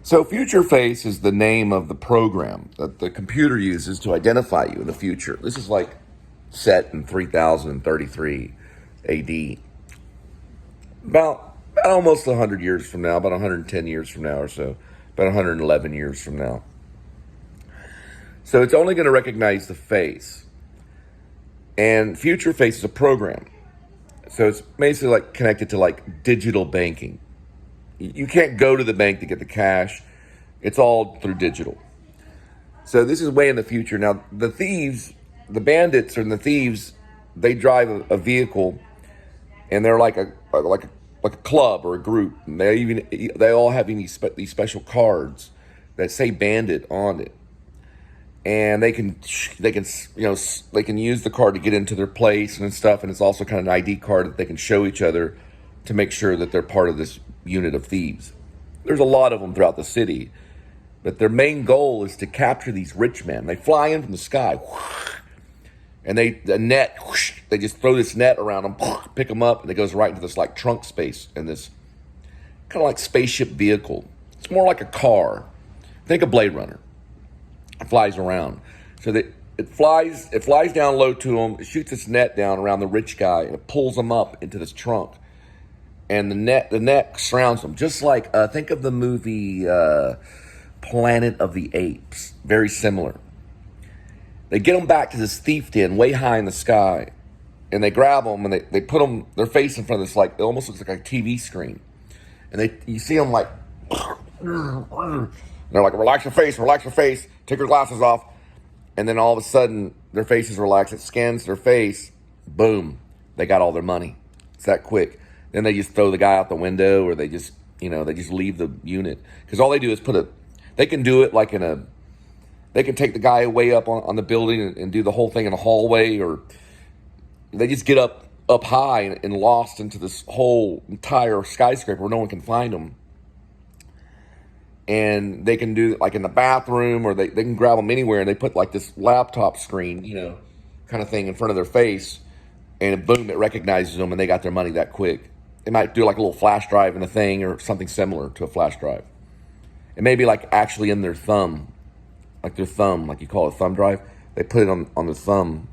So future face is the name of the program that the computer uses to identify you in the future. This is like set in 3033 AD. About almost 100 years from now, about 110 years from now or so, about 111 years from now. So it's only going to recognize the face. And future face is a program. So it's basically like connected to like digital banking. You can't go to the bank to get the cash. It's all through digital. So this is way in the future. Now, the thieves, the bandits and the thieves, they drive a vehicle, and they're like a club or a group. And they all have these special cards that say bandit on it. And they can use the card to get into their place and stuff. And it's also kind of an ID card that they can show each other to make sure that they're part of this unit of thieves. There's a lot of them throughout the city, but their main goal is to capture these rich men. They fly in from the sky, and they just throw this net around them, pick them up, and it goes right into this like trunk space in this kind of like spaceship vehicle. It's more like a car. Think of Blade Runner. It flies around. So that it flies down low to them, it shoots its net down around the rich guy, and it pulls them up into this trunk. And the net surrounds them. Just like, think of the movie Planet of the Apes. Very similar. They get them back to this thief den way high in the sky. And they grab them and they put them, their face in front of this, like, it almost looks like a TV screen. And you see them like, they're like, relax your face, take your glasses off. And then all of a sudden, their face is relaxed. It scans their face. Boom. They got all their money. It's that quick. Then they just throw the guy out the window, or they just leave the unit. Because all they do is they can do it like they can take the guy way up on the building and do the whole thing in a hallway, or they just get up high and lost into this whole entire skyscraper where no one can find them. And they can do it like in the bathroom, or they can grab them anywhere, and they put like this laptop screen, kind of thing in front of their face, and boom, it recognizes them, and they got their money that quick. They might do like a little flash drive in a thing or something similar to a flash drive. It may be like actually in their thumb, like you call it a thumb drive. They put it on the thumb.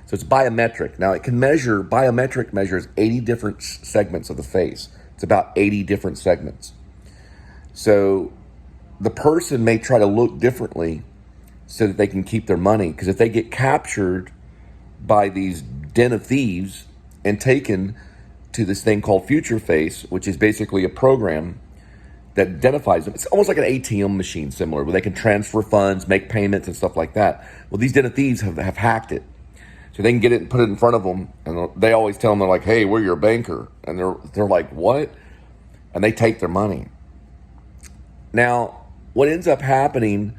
So it's biometric. Now biometric measures 80 different segments of the face. It's about 80 different segments. So the person may try to look differently so that they can keep their money. Because if they get captured by these den of thieves and taken to this thing called Future Face, which is basically a program that identifies them. It's almost like an ATM machine similar, where they can transfer funds, make payments and stuff like that. Well, these den of thieves have hacked it. So they can get it and put it in front of them, and they always tell them, they're like, hey, we're your banker. And they're like, what? And they take their money. Now, what ends up happening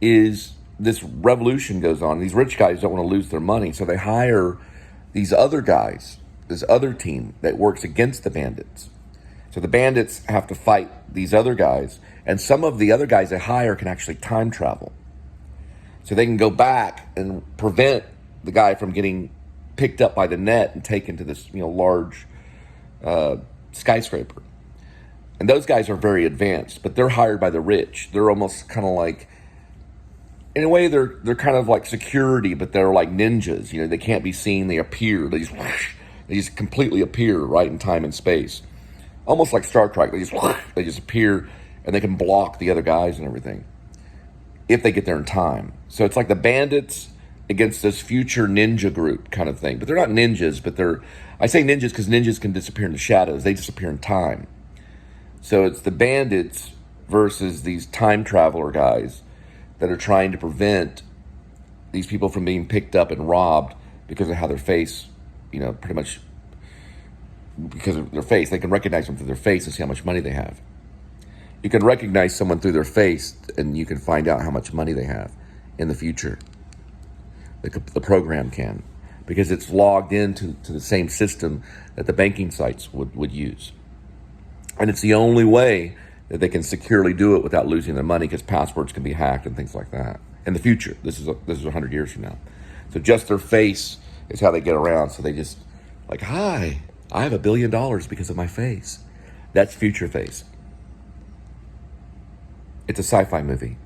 is this revolution goes on. These rich guys don't want to lose their money, so they hire these other guys, this other team that works against the bandits. So the bandits have to fight these other guys, and some of the other guys they hire can actually time travel. So they can go back and prevent the guy from getting picked up by the net and taken to this large skyscraper. And those guys are very advanced, but they're hired by the rich. They're almost kind of like, in a way, they're kind of like security, but they're like ninjas. They can't be seen. They appear. They just completely appear right in time and space, almost like Star Trek. They just appear, and they can block the other guys and everything if they get there in time. So it's like the bandits against this future ninja group kind of thing. But they're not ninjas. But I say ninjas because ninjas can disappear in the shadows. They disappear in time. So it's the bandits versus these time traveler guys that are trying to prevent these people from being picked up and robbed because of how their face, pretty much because of their face. They can recognize them through their face and see how much money they have. You can recognize someone through their face, and you can find out how much money they have in the future. The program can, because it's logged into the same system that the banking sites would use. And it's the only way that they can securely do it without losing their money, because passwords can be hacked and things like that. In the future, this is 100 years from now. So just their face is how they get around. So they just like, hi, I have $1 billion because of my face. That's Future Face. It's a sci-fi movie.